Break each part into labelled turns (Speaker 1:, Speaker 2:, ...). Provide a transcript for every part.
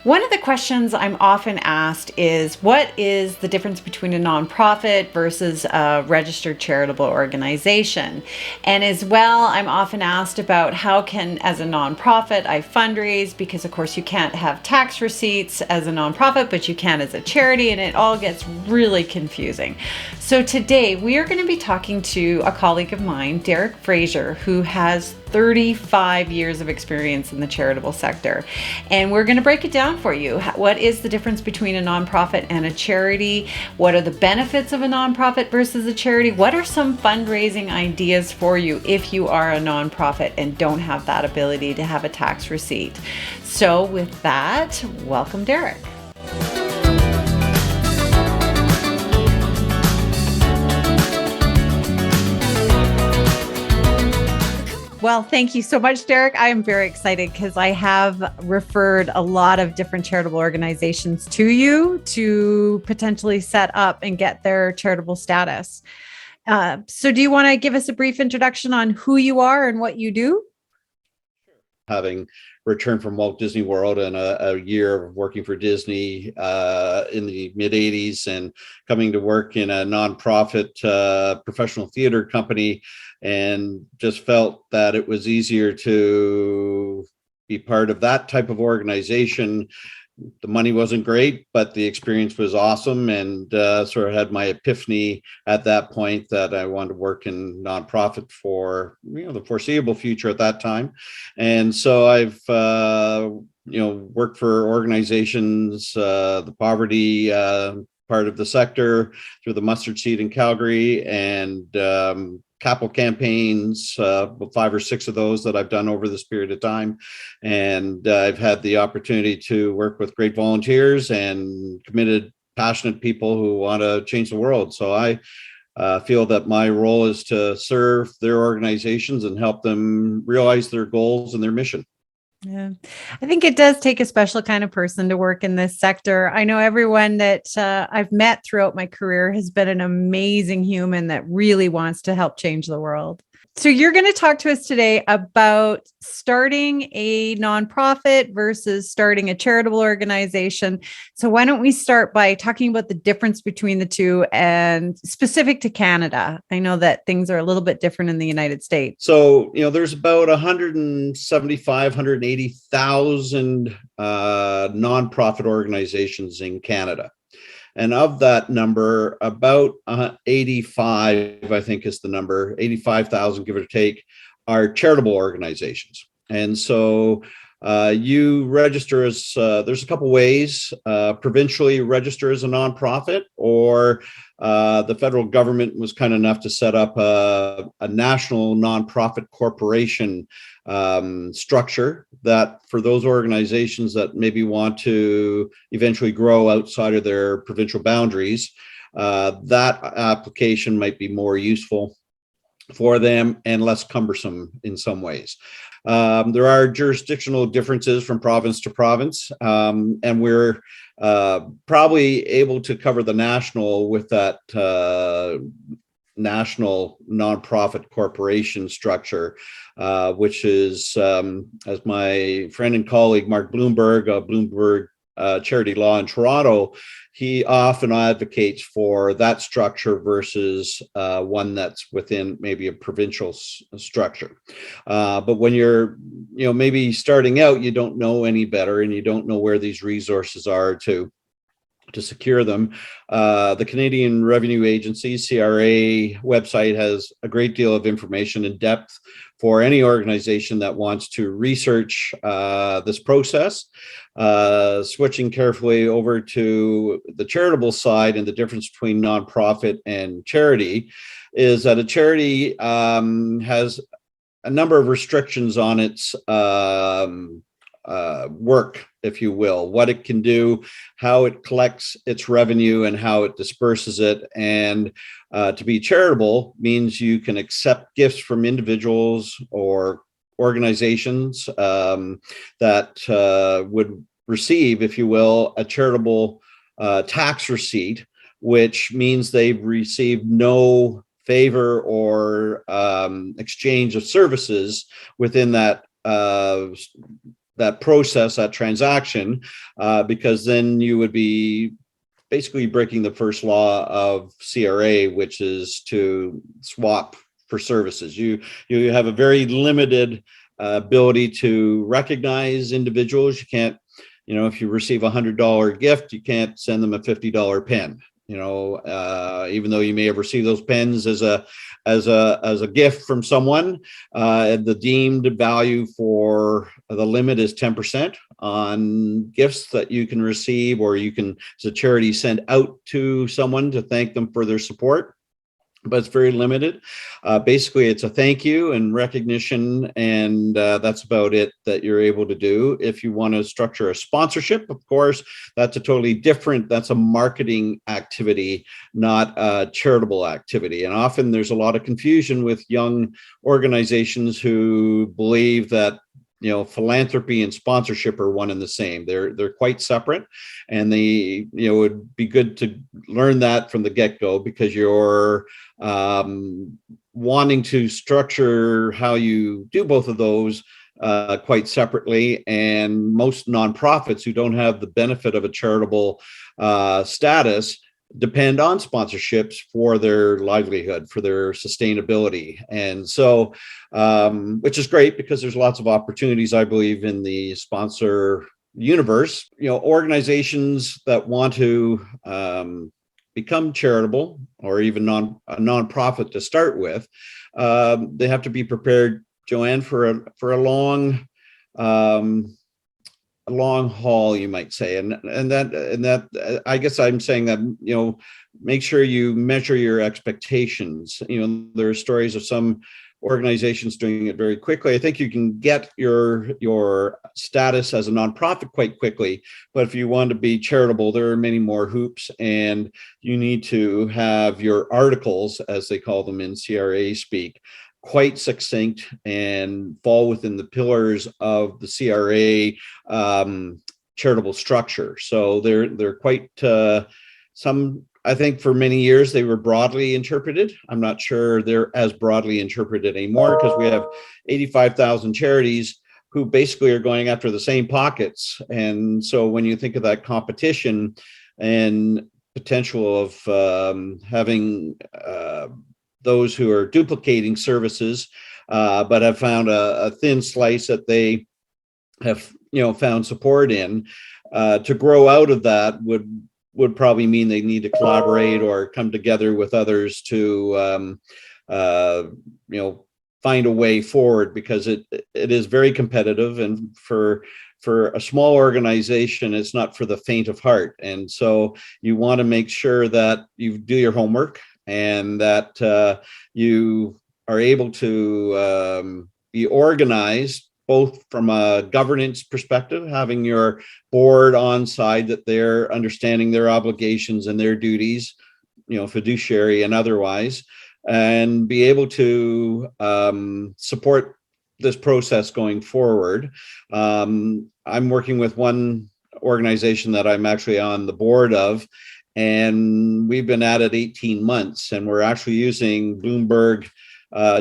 Speaker 1: One of the questions I'm often asked is, what is the difference between a nonprofit versus a registered charitable organization? And as well, I'm often asked about how can, as a nonprofit, I fundraise, because of course you can't have tax receipts as a nonprofit, but you can as a charity, and it all gets really confusing. So today we are going to be talking to a colleague of mine, Derek Fraser, who has 35 years of experience in the charitable sector. And we're going to break it down for you. What is the difference between a nonprofit and a charity? What are the benefits of a nonprofit versus a charity? What are some fundraising ideas for you if you are a nonprofit and don't have that ability to have a tax receipt? So with that, welcome, Derek. Well, thank you so much, Derek. I am very excited because I have referred a lot of different charitable organizations to you to potentially set up and get their charitable status. So do you want to give us a brief introduction on who you are and what you do?
Speaker 2: Having returned from Walt Disney World and a year of working for Disney in the mid 80s and coming to work in a nonprofit professional theater company, and just felt that it was easier to be part of that type of organization. The money wasn't great, but the experience was awesome, and sort of had my epiphany at that point that I wanted to work in nonprofit for the foreseeable future at that time. And so I've worked for organizations, the poverty part of the sector, through the Mustard Seed in Calgary, and capital campaigns, 5 or 6 of those that I've done over this period of time. And I've had the opportunity to work with great volunteers and committed, passionate people who want to change the world. So I feel that my role is to serve their organizations and help them realize their goals and their mission.
Speaker 1: Yeah, I think it does take a special kind of person to work in this sector. I know everyone that I've met throughout my career has been an amazing human that really wants to help change the world. So you're going to talk to us today about starting a nonprofit versus starting a charitable organization. So why don't we start by talking about the difference between the two, and specific to Canada? I know that things are a little bit different in the United States.
Speaker 2: So, there's about 175, 180,000 nonprofit organizations in Canada. And of that number, about 85, I think is the number, 85,000, give or take, are charitable organizations. And so you register as, there's a couple ways, provincially register as a nonprofit, or the federal government was kind enough to set up a national nonprofit corporation structure that, for those organizations that maybe want to eventually grow outside of their provincial boundaries, that application might be more useful for them and less cumbersome in some ways. There are jurisdictional differences from province to province, and we're probably able to cover the national with that national nonprofit corporation structure, which is, as my friend and colleague Mark Bloomberg of Bloomberg Charity Law in Toronto, he often advocates for that structure versus one that's within maybe a provincial structure. But when you're, maybe starting out, you don't know any better, and you don't know where these resources are to secure them. The Canadian Revenue Agency, CRA website, has a great deal of information in depth for any organization that wants to research this process. Switching carefully over to the charitable side, and the difference between nonprofit and charity is that a charity has a number of restrictions on its work, if you will, what it can do, how it collects its revenue, and how it disperses it. And to be charitable means you can accept gifts from individuals or organizations that would receive, if you will, a charitable tax receipt, which means they've received no favor or exchange of services within that that process, that transaction, because then you would be basically breaking the first law of CRA, which is to swap for services. You have a very limited ability to recognize individuals. You can't, if you receive $100 gift, you can't send them a $50 pen. Even though you may have received those pens as a gift from someone, the deemed value for the limit is 10% on gifts that you can receive, or you can, as a charity, send out to someone to thank them for their support. But it's very limited. Basically, it's a thank you and recognition, and that's about it that you're able to do. If you want to structure a sponsorship, of course, that's a totally different, that's a marketing activity, not a charitable activity. And often there's a lot of confusion with young organizations who believe that philanthropy and sponsorship are one and the same. They're quite separate, and it would be good to learn that from the get-go, because you're wanting to structure how you do both of those quite separately. And most nonprofits who don't have the benefit of a charitable status depend on sponsorships for their livelihood, for their sustainability. And so, which is great, because there's lots of opportunities, I believe, in the sponsor universe. Organizations that want to become charitable, or even a nonprofit to start with, they have to be prepared, Joanne, for a long haul, you might say. And that I guess I'm saying that, make sure you measure your expectations. There are stories of some organizations doing it very quickly. I think you can get your status as a nonprofit quite quickly, but if you want to be charitable, there are many more hoops, and you need to have your articles, as they call them in CRA speak, quite succinct and fall within the pillars of the CRA charitable structure. So they're quite some. I think for many years they were broadly interpreted. I'm not sure they're as broadly interpreted anymore, because we have 85,000 charities who basically are going after the same pockets. And so when you think of that competition and potential of having those who are duplicating services, but have found a thin slice that they have found support in, to grow out of that would probably mean they need to collaborate or come together with others to find a way forward, because it is very competitive, and for a small organization, it's not for the faint of heart. And so you want to make sure that you do your homework, and that you are able to be organized, both from a governance perspective, having your board on side, that they're understanding their obligations and their duties, fiduciary and otherwise, and be able to support this process going forward. I'm working with one organization that I'm actually on the board of, and we've been at it 18 months, and we're actually using Bloomberg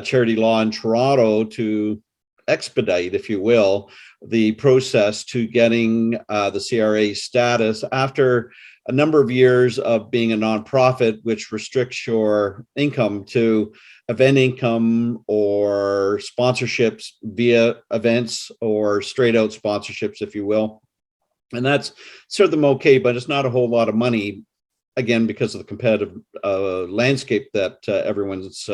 Speaker 2: charity law in Toronto to expedite, if you will, the process to getting the CRA status after a number of years of being a nonprofit, which restricts your income to event income or sponsorships via events, or straight out sponsorships, if you will. And that's served them okay, but it's not a whole lot of money, again, because of the competitive landscape that everyone's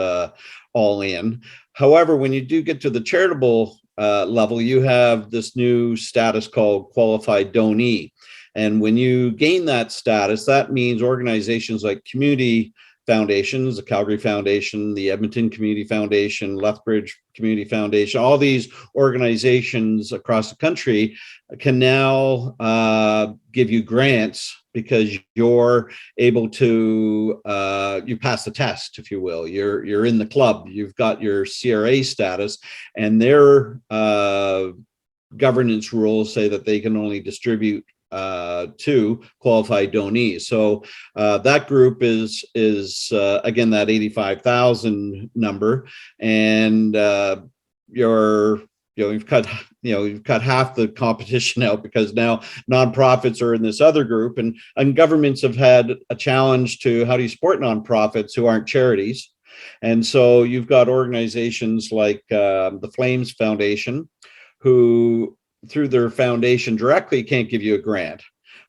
Speaker 2: all in. However, when you do get to the charitable level, you have this new status called qualified donee. And when you gain that status, that means organizations like community foundations, the Calgary Foundation, the Edmonton Community Foundation, Lethbridge Community Foundation, all these organizations across the country can now give you grants, because you're able to, you pass the test, if you will. You're in the club, you've got your CRA status, and their governance rules say that they can only distribute to qualified donees. So that group is again that 85,000 number, and you've got you've cut half the competition out, because now nonprofits are in this other group, and governments have had a challenge to how do you support nonprofits who aren't charities. And so you've got organizations like the Flames Foundation, who through their foundation directly can't give you a grant,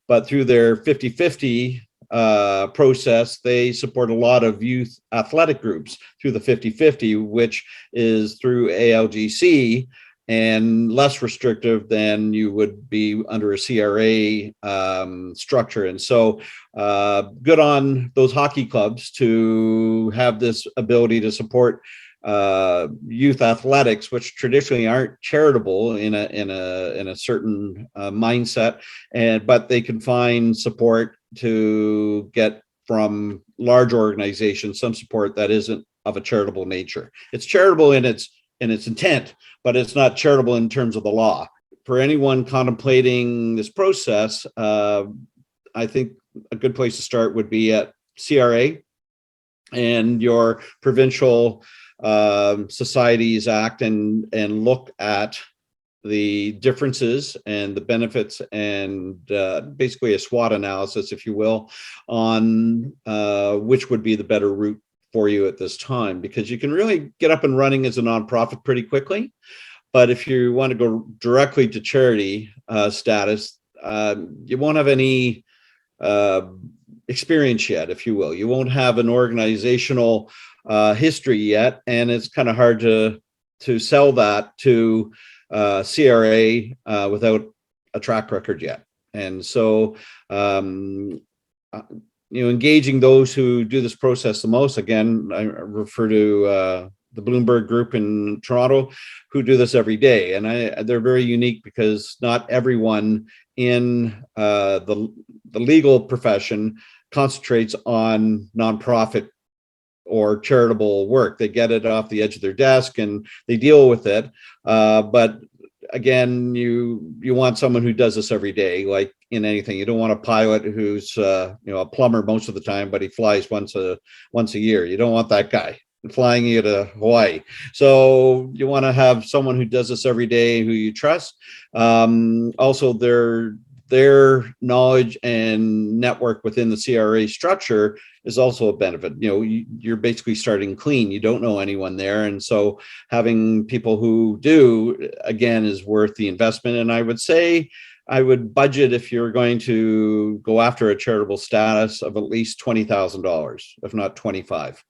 Speaker 2: but through their 50-50 process, they support a lot of youth athletic groups through the 50-50, which is through ALGC and less restrictive than you would be under a CRA structure. And so good on those hockey clubs to have this ability to support youth athletics, which traditionally aren't charitable in a certain mindset, but they can find support to get from large organizations some support that isn't of a charitable nature. It's charitable in its intent, but it's not charitable in terms of the law. For anyone contemplating this process, I think a good place to start would be at CRA and your provincial Societies Act, and look at the differences and the benefits, and basically a SWOT analysis, if you will, on which would be the better route for you at this time, because you can really get up and running as a nonprofit pretty quickly. But if you want to go directly to charity status, you won't have any experience yet, if you will. You won't have an organizational history yet, and it's kind of hard to sell that to CRA without a track record yet. And so engaging those who do this process the most, again, I refer to the Bloomberg Group in Toronto, who do this every day, and they're very unique, because not everyone in the legal profession concentrates on nonprofit or charitable work. They get it off the edge of their desk and they deal with it. But again, you want someone who does this every day, like in anything. You don't want a pilot who's a plumber most of the time, but he flies once a year. You don't want that guy flying you to Hawaii. So you want to have someone who does this every day, who you trust. Also, their knowledge and network within the CRA structure is also a benefit. You're basically starting clean. You don't know anyone there. And so having people who do, again, is worth the investment. And I would say I would budget, if you're going to go after a charitable status, of at least $20,000, if not 25.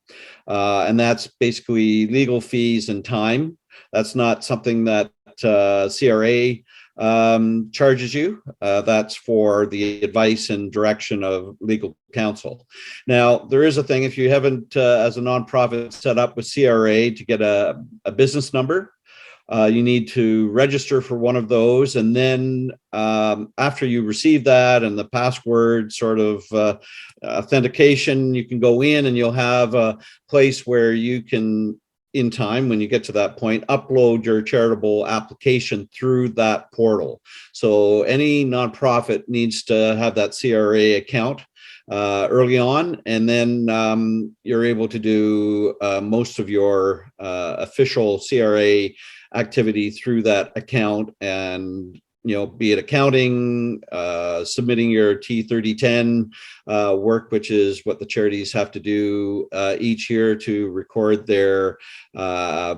Speaker 2: And that's basically legal fees and time. That's not something that CRA charges you. That's for the advice and direction of legal counsel. Now, there is a thing, if you haven't, as a nonprofit, set up with CRA to get a business number, you need to register for one of those. And then after you receive that and the password sort of authentication, you can go in and you'll have a place where you can, in time, when you get to that point, upload your charitable application through that portal. So any nonprofit needs to have that CRA account early on, and then you're able to do most of your official CRA activity through that account. And be it accounting, submitting your T3010 work, which is what the charities have to do each year to record their year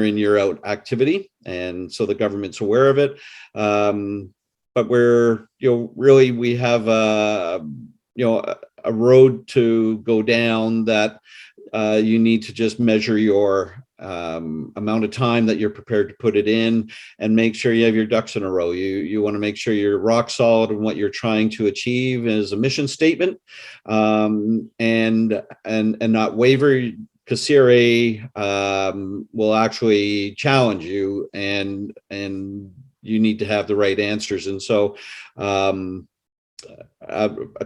Speaker 2: in, year out activity, and so the government's aware of it. But we're really, we have a road to go down, that you need to just measure your amount of time that you're prepared to put it in, and make sure you have your ducks in a row. You want to make sure you're rock solid in what you're trying to achieve as a mission statement, and not waver, because CRA will actually challenge you, and you need to have the right answers. And so a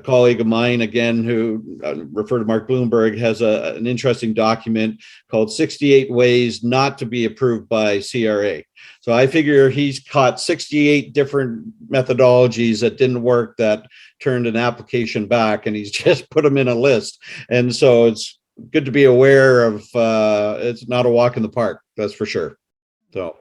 Speaker 2: colleague of mine, again, who referred to Mark Bloomberg, has an interesting document called 68 Ways Not to Be Approved by CRA. So I figure he's caught 68 different methodologies that didn't work, that turned an application back, and he's just put them in a list. And so it's good to be aware of, it's not a walk in the park, that's for sure. So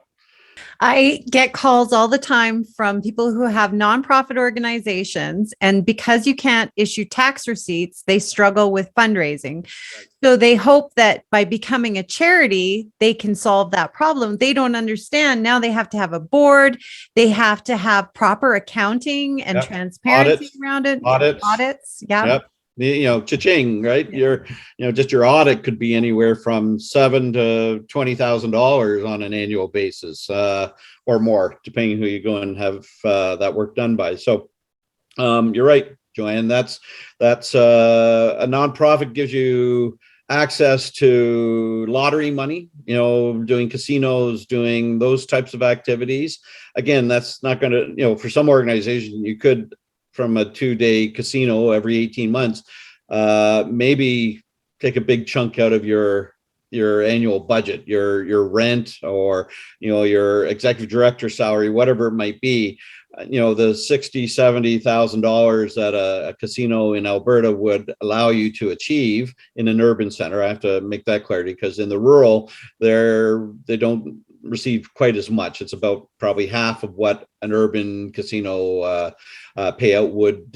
Speaker 1: I get calls all the time from people who have nonprofit organizations. And because you can't issue tax receipts, they struggle with fundraising.
Speaker 2: Right.
Speaker 1: So they hope that by becoming a charity, they can solve that problem. They don't understand. Now they have to have a board, they have to have proper accounting and
Speaker 2: Yep.
Speaker 1: transparency
Speaker 2: Audits,
Speaker 1: around it.
Speaker 2: audits.
Speaker 1: Audits. Yeah.
Speaker 2: Yep. Cha-ching, right? Just your audit could be anywhere from $7,000 to $20,000 on an annual basis, or more, depending who you go and have that work done by. So, you're right, Joanne. That's a nonprofit gives you access to lottery money. Doing casinos, doing those types of activities. Again, that's not going to, for some organization, you could, from a 2-day casino every 18 months, maybe take a big chunk out of your annual budget, your rent, or your executive director salary, whatever it might be. The $60,000-$70,000 that a casino in Alberta would allow you to achieve in an urban center. I have to make that clarity, because in the rural, they don't receive quite as much. It's about probably half of what an urban casino payout would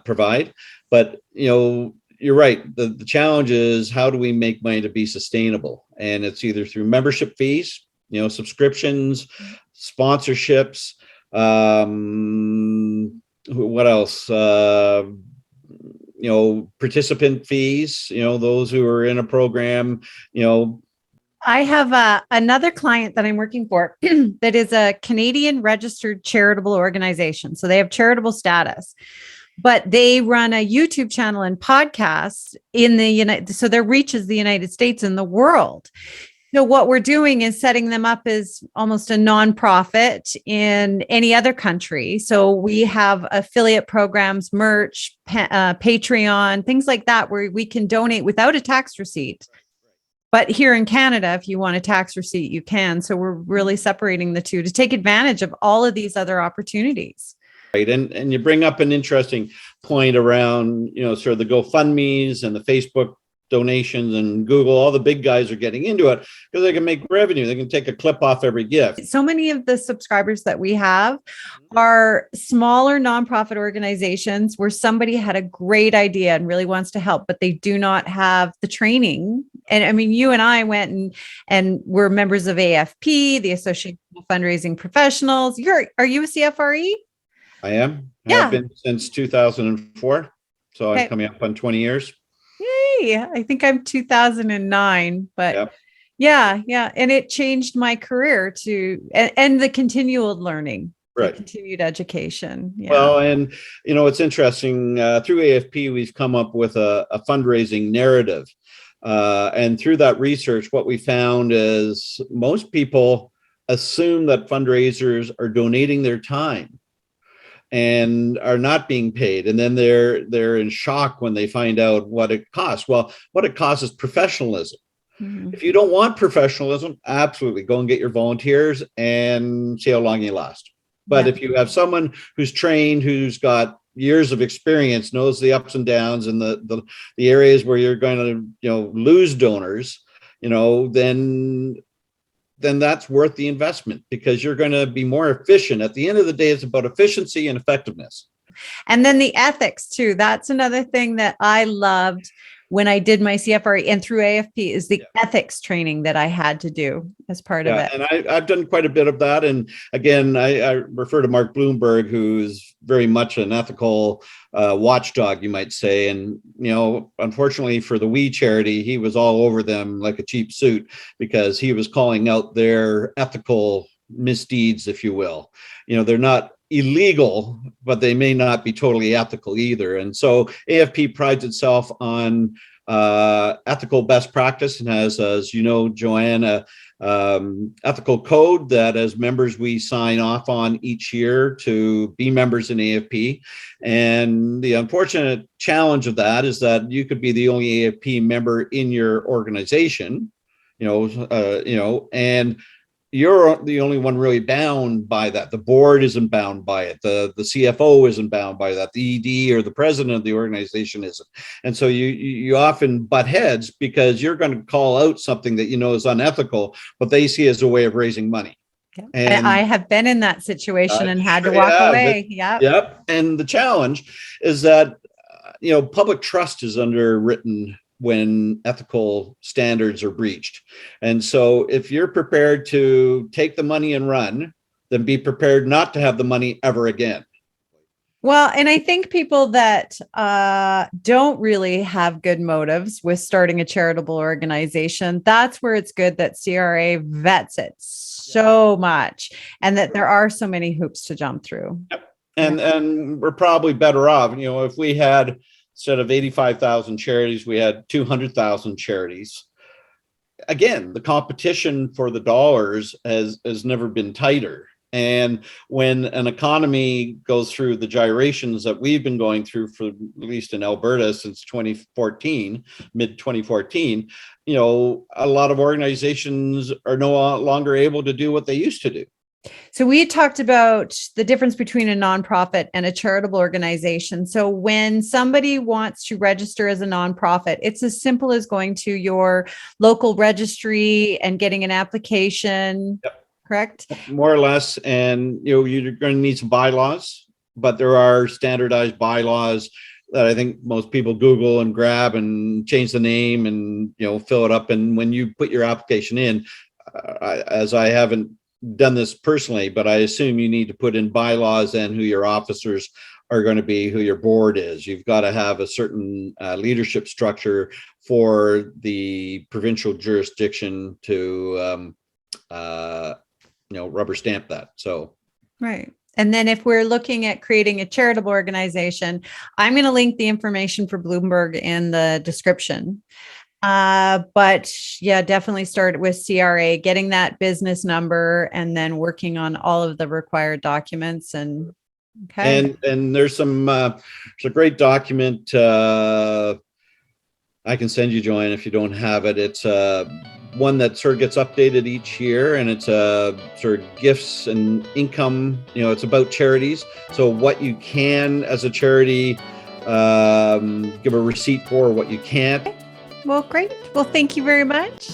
Speaker 2: provide. But you're right. The challenge is, how do we make money to be sustainable? And it's either through membership fees, subscriptions, sponsorships. What else? Participant fees. Those who are in a program.
Speaker 1: I have another client that I'm working for that is a Canadian registered charitable organization. So they have charitable status, but they run a YouTube channel and podcasts in the United. So their reach is the United States and the world. So what we're doing is setting them up as almost a nonprofit in any other country. So we have affiliate programs, merch, Patreon, things like that, where we can donate without a tax receipt. But here in Canada, if you want a tax receipt, you can. So we're really separating the two to take advantage of all of these other opportunities.
Speaker 2: Right. And you bring up an interesting point around, sort of the GoFundMe's and the Facebook donations and Google. All the big guys are getting into it because they can make revenue. They can take a clip off every gift.
Speaker 1: So many of the subscribers that we have are smaller nonprofit organizations where somebody had a great idea and really wants to help, but they do not have the training. And I mean, you and I went and we're members of AFP, the Association of Fundraising Professionals. Are you a CFRE?
Speaker 2: I am.
Speaker 1: Yeah.
Speaker 2: I've been since 2004. So
Speaker 1: Okay.
Speaker 2: I'm coming up on 20 years.
Speaker 1: Yay. I think I'm 2009, but
Speaker 2: Yep.
Speaker 1: yeah. And it changed my career and the continual learning,
Speaker 2: Right.
Speaker 1: the continued education. Yeah.
Speaker 2: Well, and it's interesting. Through AFP, we've come up with a fundraising narrative. And through that research, what we found is most people assume that fundraisers are donating their time and are not being paid, and then they're in shock when they find out what it costs. Well, what it costs is professionalism. Mm-hmm. If you don't want professionalism, absolutely go and get your volunteers and see how long you last. But if you have someone who's trained, who's got years of experience, knows the ups and downs and the areas where you're going to lose donors, then that's worth the investment, because you're going to be more efficient. At the end of the day, it's about efficiency and effectiveness.
Speaker 1: And then the ethics too. That's another thing that I loved when I did my CFRE and through AFP is the ethics training that I had to do as part of it.
Speaker 2: And I've done quite a bit of that. And again, I refer to Mark Bloomberg, who's very much an ethical watchdog, you might say. And, unfortunately for the We charity, he was all over them like a cheap suit, because he was calling out their ethical misdeeds, if you will. They're not illegal, but they may not be totally ethical either. And so AFP prides itself on ethical best practice, and has, as you know, Joanne, ethical code that as members we sign off on each year to be members in AFP. And the unfortunate challenge of that is that you could be the only AFP member in your organization, and you're the only one really bound by that. The board isn't bound by it. The CFO isn't bound by that. The ED or the president of the organization isn't. And so you often butt heads, because you're going to call out something that is unethical, but they see as a way of raising money.
Speaker 1: Yeah.
Speaker 2: And
Speaker 1: I have been in that situation and had to
Speaker 2: sure you
Speaker 1: walk
Speaker 2: have.
Speaker 1: away. Yep.
Speaker 2: Yep. And the challenge is that, public trust is underwritten when ethical standards are breached. And so if you're prepared to take the money and run, then be prepared not to have the money ever again.
Speaker 1: Well, and I think people that don't really have good motives with starting a charitable organization, that's where it's good that CRA vets it so much and that there are so many hoops to jump through.
Speaker 2: Yep. And we're probably better off, if we had, instead of 85,000 charities, we had 200,000 charities. Again, the competition for the dollars has never been tighter. And when an economy goes through the gyrations that we've been going through, for at least in Alberta since 2014, mid 2014, a lot of organizations are no longer able to do what they used to do.
Speaker 1: So we talked about the difference between a nonprofit and a charitable organization. So when somebody wants to register as a nonprofit, it's as simple as going to your local registry and getting an application.
Speaker 2: Yep.
Speaker 1: Correct?
Speaker 2: More or less. And, you're going to need some bylaws, but there are standardized bylaws that I think most people Google and grab and change the name and, fill it up. And when you put your application in, as I haven't done this personally, but I assume you need to put in bylaws and who your officers are going to be, who your board is. You've got to have a certain leadership structure for the provincial jurisdiction to, rubber stamp that. So,
Speaker 1: right. And then if we're looking at creating a charitable organization, I'm going to link the information for Bloomberg in the description. But yeah, definitely start with CRA, getting that business number, and then working on all of the required documents. And okay.
Speaker 2: And there's there's a great document I can send you, Joanne, if you don't have it. It's one that sort of gets updated each year, and it's sort of gifts and income. It's about charities. So what you can, as a charity, give a receipt for, what you can't.
Speaker 1: Well, great. Well, thank you very much.